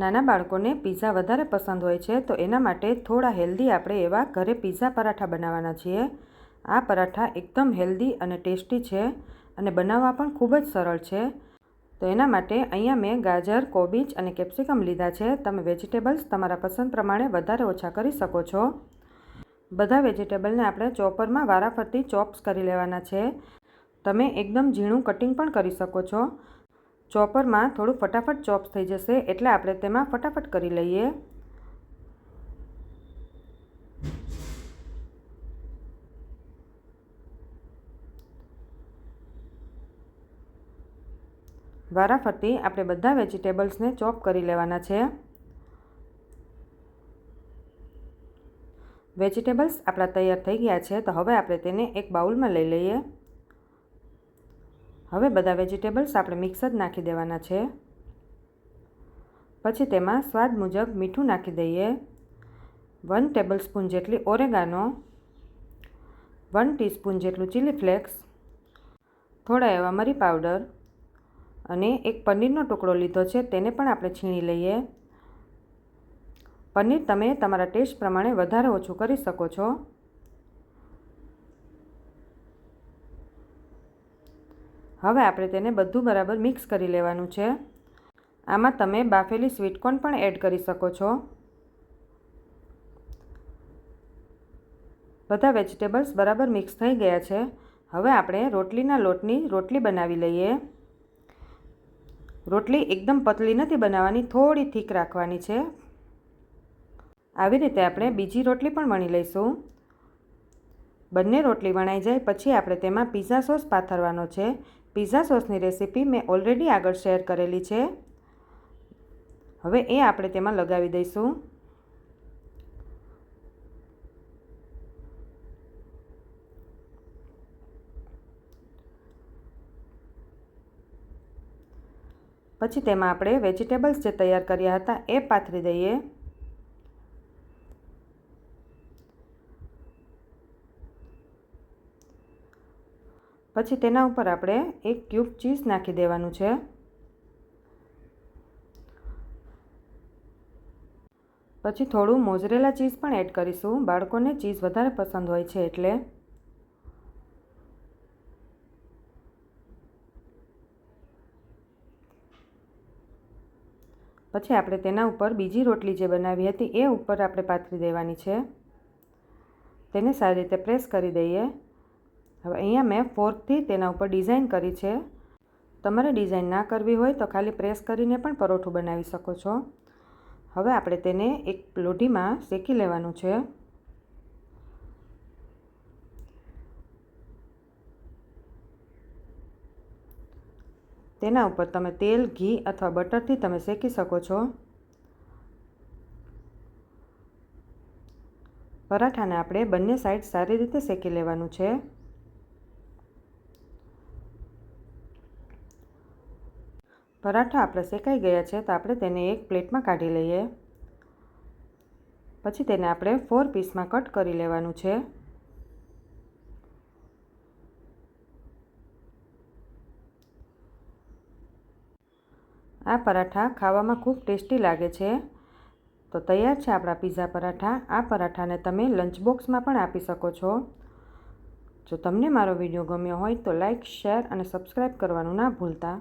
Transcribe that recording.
નાના બાળકોને પિઝા વધારે પસંદ હોય છે, તો એના માટે થોડા હેલ્ધી આપણે એવા ઘરે પિઝા પરાઠા બનાવવાના છીએ. આ પરાઠા એકદમ હેલ્ધી અને ટેસ્ટી છે અને બનાવવા પણ ખૂબ જ સરળ છે. તો એના માટે અહીંયા મેં ગાજર, કોબીજ અને કેપ્સિકમ લીધા છે. તમે વેજીટેબલ્સ તમારા પસંદ પ્રમાણે વધારે ઓછા કરી શકો છો. બધા વેજીટેબલને આપણે ચોપરમાં વારાફરતી ચોપ્સ કરી લેવાના છે. તમે એકદમ ઝીણું કટિંગ પણ કરી શકો છો. ચોપરમાં થોડું ફટાફટ ચોપ્સ થઈ જશે, એટલે આપણે તેમાં ફટાફટ કરી લઈએ. વારાફરતી આપણે બધા વેજીટેબલ્સને ચોપ કરી લેવાના છે. વેજીટેબલ્સ આપણા તૈયાર થઈ ગયા છે, તો હવે આપણે તેને એક બાઉલમાં લઈ લઈએ. હવે બધા વેજીટેબલ્સ આપણે મિક્સ જ નાખી દેવાના છે. પછી તેમાં સ્વાદ મુજબ મીઠું નાખી દઈએ, 1 ટેબલસ્પૂન જેટલી ઓરેગાનો, 1 ટીસ્પૂન જેટલું ચીલી ફ્લેક્સ, થોડા એવા મરી પાવડર અને એક પનીરનો ટુકડો લીધો છે, તેને પણ આપણે છીણી લઈએ. પનીર તમે તમારા ટેસ્ટ પ્રમાણે વધારે ઓછું કરી શકો છો. હવે આપણે તેને બધું બરાબર મિક્સ કરી લેવાનું છે. આમાં તમે બાફેલી સ્વીટકોર્ન પણ એડ કરી શકો છો. બધા વેજીટેબલ્સ બરાબર મિક્સ થઈ ગયા છે. હવે આપણે રોટલીના લોટની રોટલી બનાવી લઈએ. રોટલી એકદમ પતલી નથી બનાવવાની, થોડી થીક રાખવાની છે. આવી રીતે આપણે બીજી રોટલી પણ વણી લઈશું. બંને રોટલી વણાઈ જાય પછી આપણે તેમાં પિઝા સોસ પાથરવાનો છે. પિઝા સોસની રેસીપી મેં ઓલરેડી આગળ શેર કરેલી છે. હવે એ આપણે તેમાં લગાવી દઈશું. પછી તેમાં આપણે વેજીટેબલ્સ જે તૈયાર કર્યા હતા એ પાથરી દઈએ. પછી તેના ઉપર આપણે એક ક્યુબ ચીઝ નાખી દેવાનું છે. પછી થોડું મોઝરેલા ચીઝ પણ એડ કરીશું. બાળકોને ચીઝ વધારે પસંદ હોય છે એટલે. પછી આપણે તેના ઉપર બીજી રોટલી જે બનાવી હતી એ ઉપર આપણે પાથરી દેવાની છે. તેને સારી રીતે પ્રેસ કરી દઈએ. હવે અહીંયા મેં ફોર્કથી તેના ઉપર ડિઝાઇન કરી છે. તમારે ડિઝાઇન ના કરવી હોય તો ખાલી પ્રેસ કરીને પણ પરોઠું બનાવી શકો છો. હવે આપણે તેને એક લોઢીમાં શેકી લેવાનું છે. તેના ઉપર તમે તેલ, ઘી અથવા બટરથી તમે શેકી શકો છો. પરાઠાને આપણે બંને સાઈડ સારી રીતે શેકી લેવાનું છે. પરાઠા આપણે શેકાઈ ગયા છે, તો આપણે તેને એક પ્લેટમાં કાઢી લઈએ. પછી તેને આપણે 4 પીસમાં કટ કરી લેવાનું છે. આ પરાઠા ખાવામાં ખૂબ ટેસ્ટી લાગે છે. તો તૈયાર છે આપણા પિઝા પરાઠા. આ પરાઠાને તમે લંચ બોક્સમાં પણ આપી શકો છો. જો તમને મારો વિડીયો ગમ્યો હોય તો લાઈક, શેર અને સબસ્ક્રાઈબ કરવાનું ના ભૂલતા.